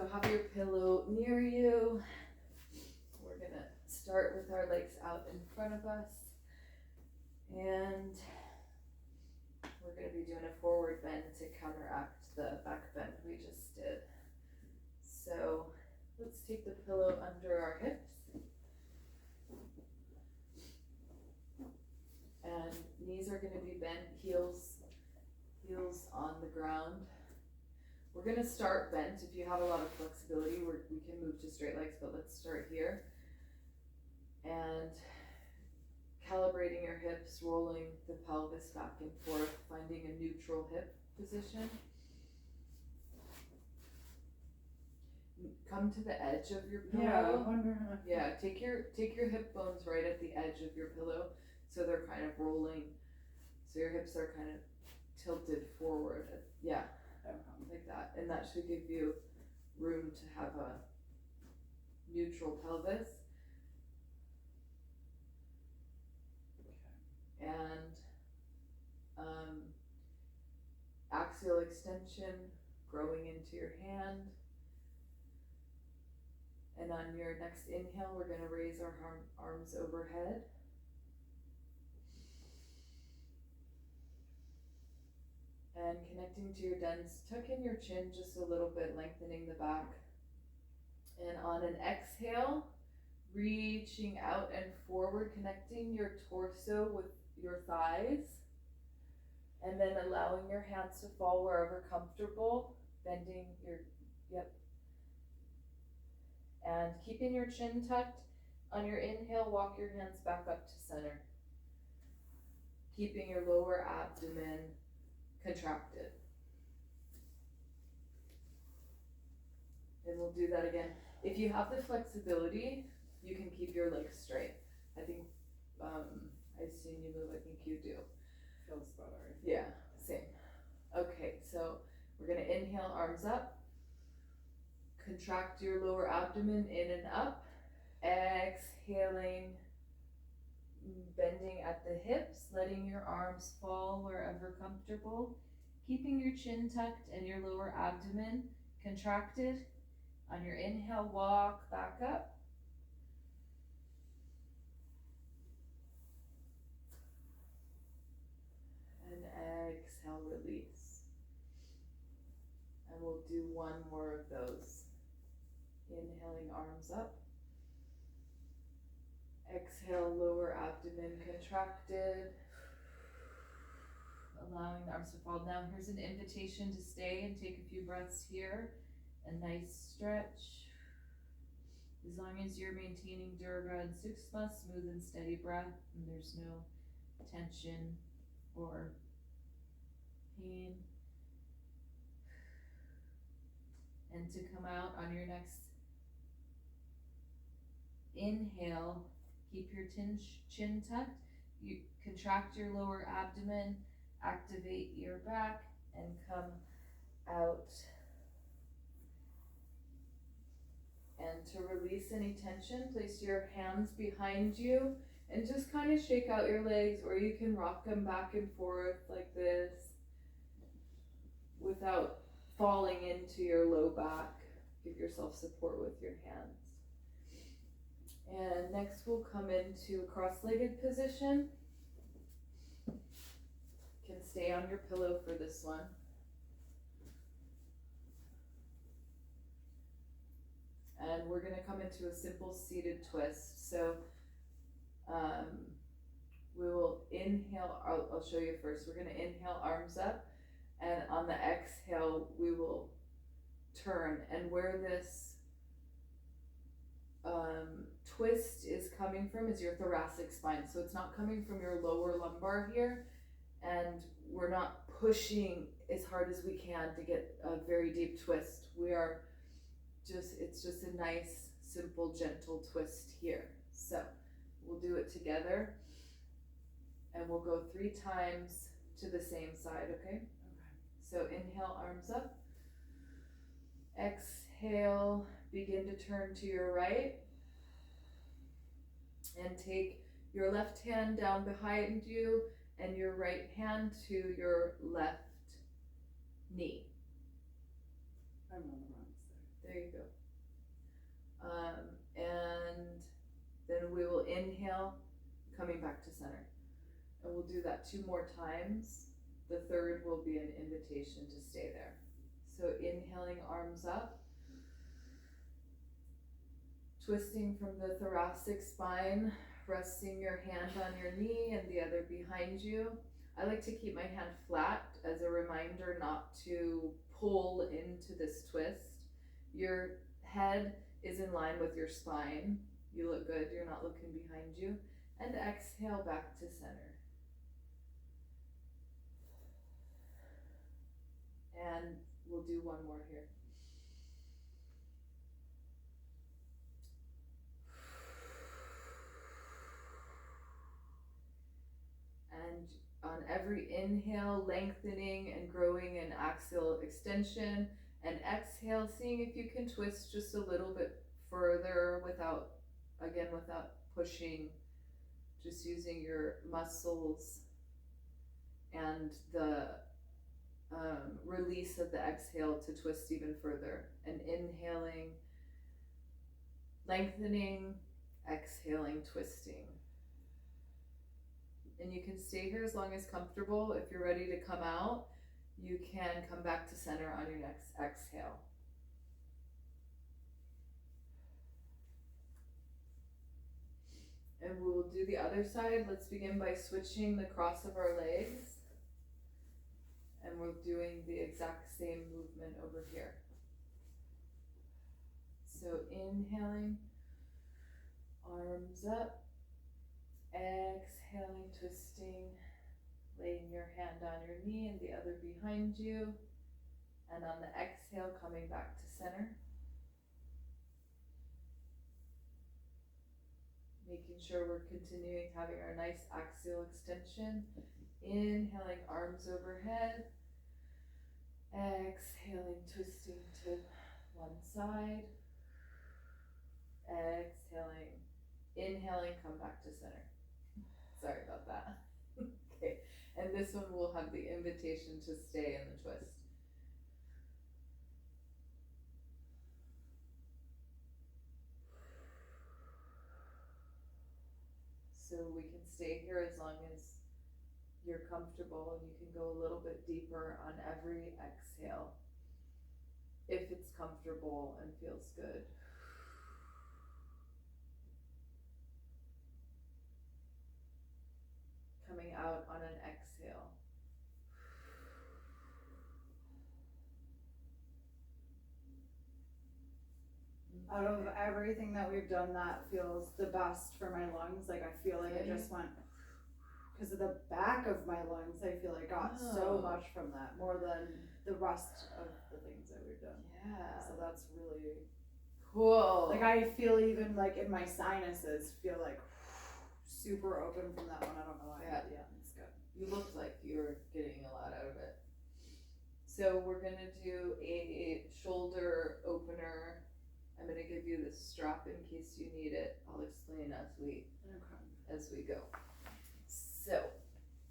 So have your pillow near you. We're gonna start with our legs out in front of us. And we're gonna be doing a forward bend to counteract the back bend we just did. So let's take the pillow under our hips. And knees are gonna be bent, heels on the ground. We're gonna start bent. If you have a lot of flexibility, we can move to straight legs, but let's start here. And calibrating your hips, rolling the pelvis back and forth, finding a neutral hip position. Come to the edge of your pillow. Yeah, I'm wondering. Yeah, take your hip bones right at the edge of your pillow, so they're kind of rolling. So your hips are kind of tilted forward. Yeah, like that, and that should give you room to have a neutral pelvis. And axial extension, growing into your hand. And on your next inhale, we're going to raise our arms overhead. And connecting to your dens, tuck in your chin just a little bit, lengthening the back. And on an exhale, reaching out and forward, connecting your torso with your thighs. And then allowing your hands to fall wherever comfortable, bending your, and keeping your chin tucked. On your inhale, walk your hands back up to center. Keeping your lower abdomen contracted. And we'll do that again. If you have the flexibility, you can keep your legs straight. I think, I've seen you move, I think you do. Feels better. Yeah, same. Okay, so we're gonna inhale, arms up. Contract your lower abdomen in and up. Exhaling, bending at the hips, letting your arms fall wherever comfortable. Keeping your chin tucked and your lower abdomen contracted. On your inhale, walk back up. And exhale, release. And we'll do one more of those. Inhaling, arms up. Exhale, lower abdomen contracted. Allowing the arms to fall. Now here's an invitation to stay and take a few breaths here. A nice stretch. As long as you're maintaining Durga and Sukshma, smooth and steady breath, and there's no tension or pain. And to come out on your next inhale, keep your chin tucked. You contract your lower abdomen, activate your back, and come out. And to release any tension, place your hands behind you and just kind of shake out your legs, or you can rock them back and forth like this without falling into your low back. Give yourself support with your hands. And next we'll come into a cross-legged position. You can stay on your pillow for this one. And we're gonna come into a simple seated twist. So we will inhale, I'll show you first. We're gonna inhale, arms up, and on the exhale, we will turn. And where this twist is coming from is your thoracic spine. So it's not coming from your lower lumbar here, and we're not pushing as hard as we can to get a very deep twist. It's just a nice, simple, gentle twist here. So we'll do it together, and we'll go 3 times to the same side, okay? Okay. So inhale, arms up. Exhale, begin to turn to your right. And take your left hand down behind you and your right hand to your left knee. I'm on the wrong side. There you go. coming back to center. And we'll do that 2 more times. The third will be an invitation to stay there. So inhaling, arms up. Twisting from the thoracic spine, resting your hand on your knee and the other behind you. I like to keep my hand flat as a reminder not to pull into this twist. Your head is in line with your spine. You look good, you're not looking behind you. And exhale back to center. And we'll do one more here. And on every inhale, lengthening and growing in axial extension, and exhale, seeing if you can twist just a little bit further without pushing, just using your muscles and the release of the exhale to twist even further. And inhaling, lengthening, exhaling, twisting. And you can stay here as long as comfortable. If you're ready to come out, you can come back to center on your next exhale. And we will do the other side. Let's begin by switching the cross of our legs. And we're doing the exact same movement over here. So inhaling, arms up. Exhaling, twisting, laying your hand on your knee and the other behind you. And on the exhale, coming back to center. Making sure we're continuing having our nice axial extension. Inhaling, arms overhead. Exhaling, twisting to one side. Exhaling, inhaling, come back to center. Sorry about that. Okay, and this one will have the invitation to stay in the twist. So we can stay here as long as you're comfortable, and you can go a little bit deeper on every exhale if it's comfortable and feels good. Coming out on an exhale. Out of everything that we've done, that feels the best for my lungs. Like I feel like I just went, because of the back of my lungs, I feel I got so much from that, more than the rest of the things that we've done. Yeah. So that's really cool. Like I feel even like in my sinuses feel like super open from that one. I don't know why. Yeah. It's good. You looked like you were getting a lot out of it. So we're gonna do a shoulder opener. I'm gonna give you this strap in case you need it. I'll explain as we go. So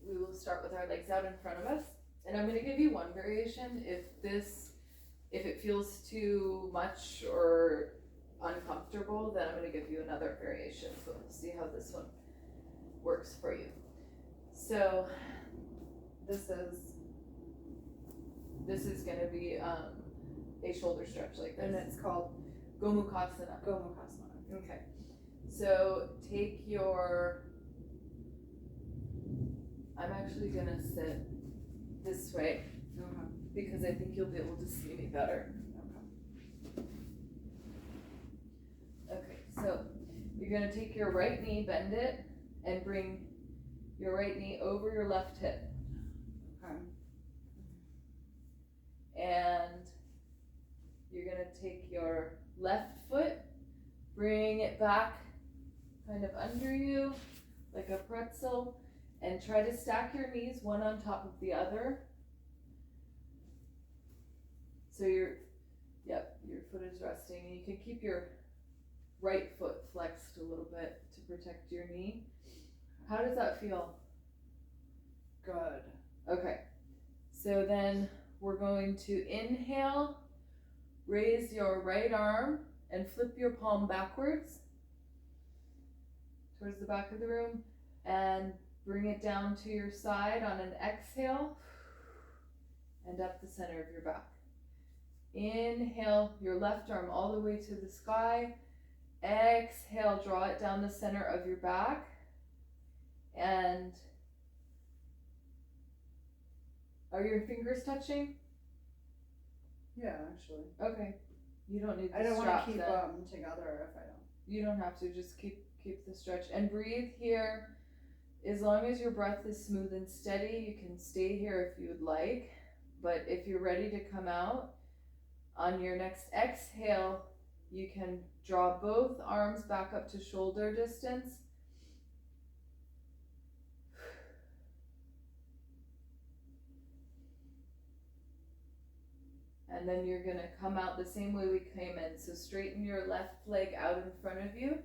we will start with our legs out in front of us, and I'm gonna give you one variation. If it feels too much or uncomfortable, then I'm gonna give you another variation. So we'll see how this one works for you. So this is gonna be a shoulder stretch like this. And it's called Gomukhasana. Okay. So take your, I'm actually gonna sit this way because I think you'll be able to see me better. Okay, so you're gonna take your right knee, bend it, and bring your right knee over your left hip. And you're gonna take your left foot, bring it back kind of under you like a pretzel, and try to stack your knees one on top of the other. So your foot is resting, and you can keep your right foot flexed a little bit to protect your knee. How does that feel? Good. Okay, so then we're going to inhale, raise your right arm and flip your palm backwards towards the back of the room. And bring it down to your side on an exhale and up the center of your back. Inhale your left arm all the way to the sky. Exhale, draw it down the center of your back. And are your fingers touching? Yeah, actually. Okay. You don't need the I don't want strap to keep then. them together if I don't. You don't have to, just keep the stretch. And breathe here. As long as your breath is smooth and steady, you can stay here if you would like. But if you're ready to come out, on your next exhale, you can draw both arms back up to shoulder distance. And then you're going to come out the same way we came in. So straighten your left leg out in front of you.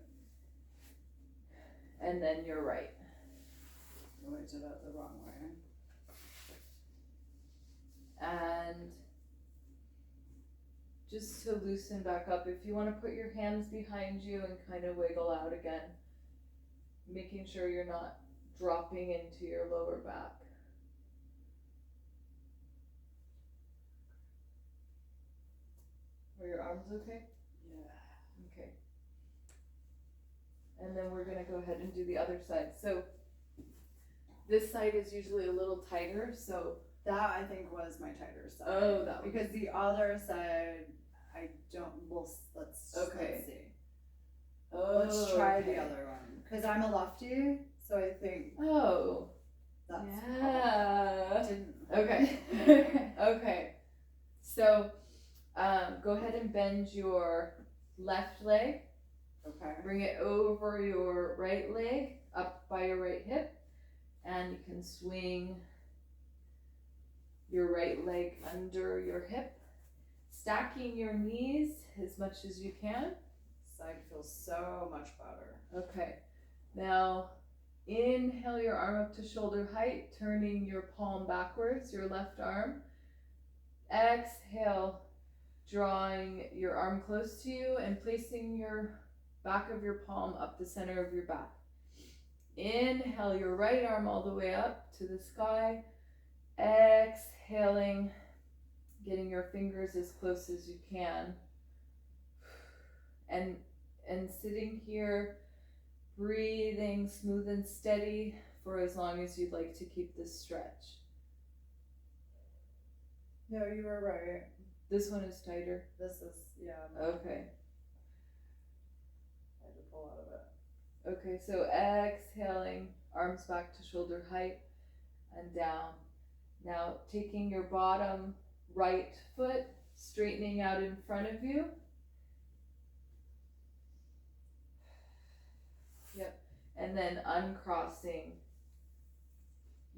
And then your right. Oh, I did it the wrong way. And just to loosen back up, if you want to put your hands behind you and kind of wiggle out again, making sure you're not dropping into your lower back. Are your arms okay? Yeah. Okay. And then we're going to go ahead and do the other side. So this side is usually a little tighter, so that I think was my tighter side. Oh, that was... because the other side, I don't. Well, let's see. Oh, let's try the other one because I'm a lefty, so I think. Oh. That's yeah. Didn't. Okay. Okay. So, go ahead and bend your left leg. Okay. Bring it over your right leg, up by your right hip, and you can swing your right leg under your hip, stacking your knees as much as you can. Side feels so much better. Okay. Now, inhale your arm up to shoulder height, turning your palm backwards, your left arm. Exhale, drawing your arm close to you and placing your back of your palm up the center of your back. Inhale your right arm all the way up to the sky. Exhaling, getting your fingers as close as you can. And sitting here, breathing smooth and steady for as long as you'd like to keep this stretch. No, you were right. This one is tighter. This is, yeah. Okay. I had to pull out of it. Okay, so exhaling, arms back to shoulder height and down. Now taking your bottom right foot, straightening out in front of you. Yep. And then uncrossing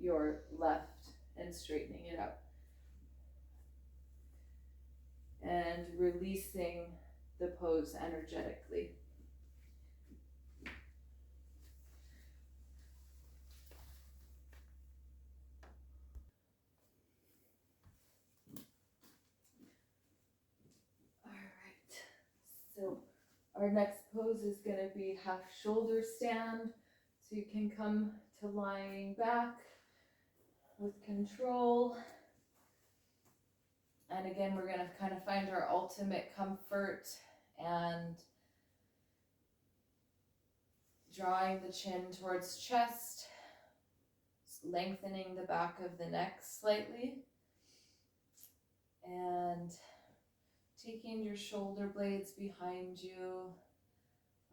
your left and straightening it up. And releasing the pose energetically. All right. So our next pose is going to be half shoulder stand. So you can come to lying back with control. And again, we're going to kind of find our ultimate comfort and drawing the chin towards chest, lengthening the back of the neck slightly, and taking your shoulder blades behind you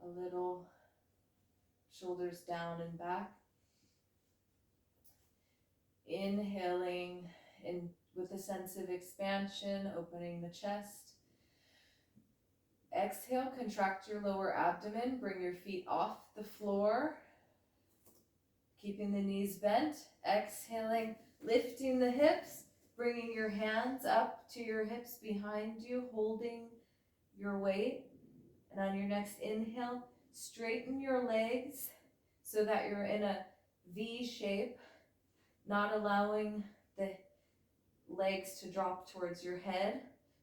a little, shoulders down and back. Inhaling in with a sense of expansion, opening the chest. Exhale, contract your lower abdomen, bring your feet off the floor, keeping the knees bent. Exhaling, lifting the hips, bringing your hands up to your hips behind you, holding your weight. And on your next inhale, straighten your legs so that you're in a V shape, not allowing the legs to drop towards your head,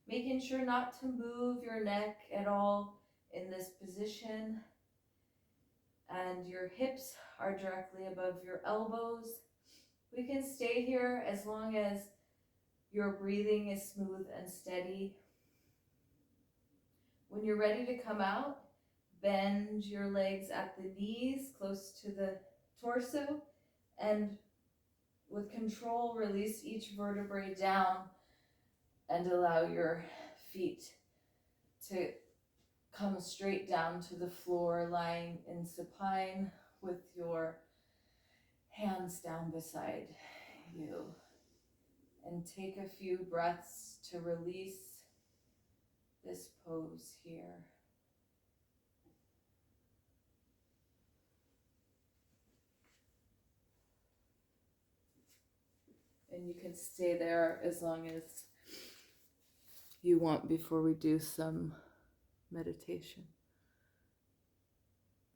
making sure not to move your neck at all in this position. and your hips are directly above your elbows. We can stay here as long as your breathing is smooth and steady. When you're ready to come out, bend your legs at the knees, close to the torso, and with control, release each vertebrae down and allow your feet to come straight down to the floor, lying in supine with your hands down beside you. And take a few breaths to release this pose here. And you can stay there as long as you want before we do some meditation.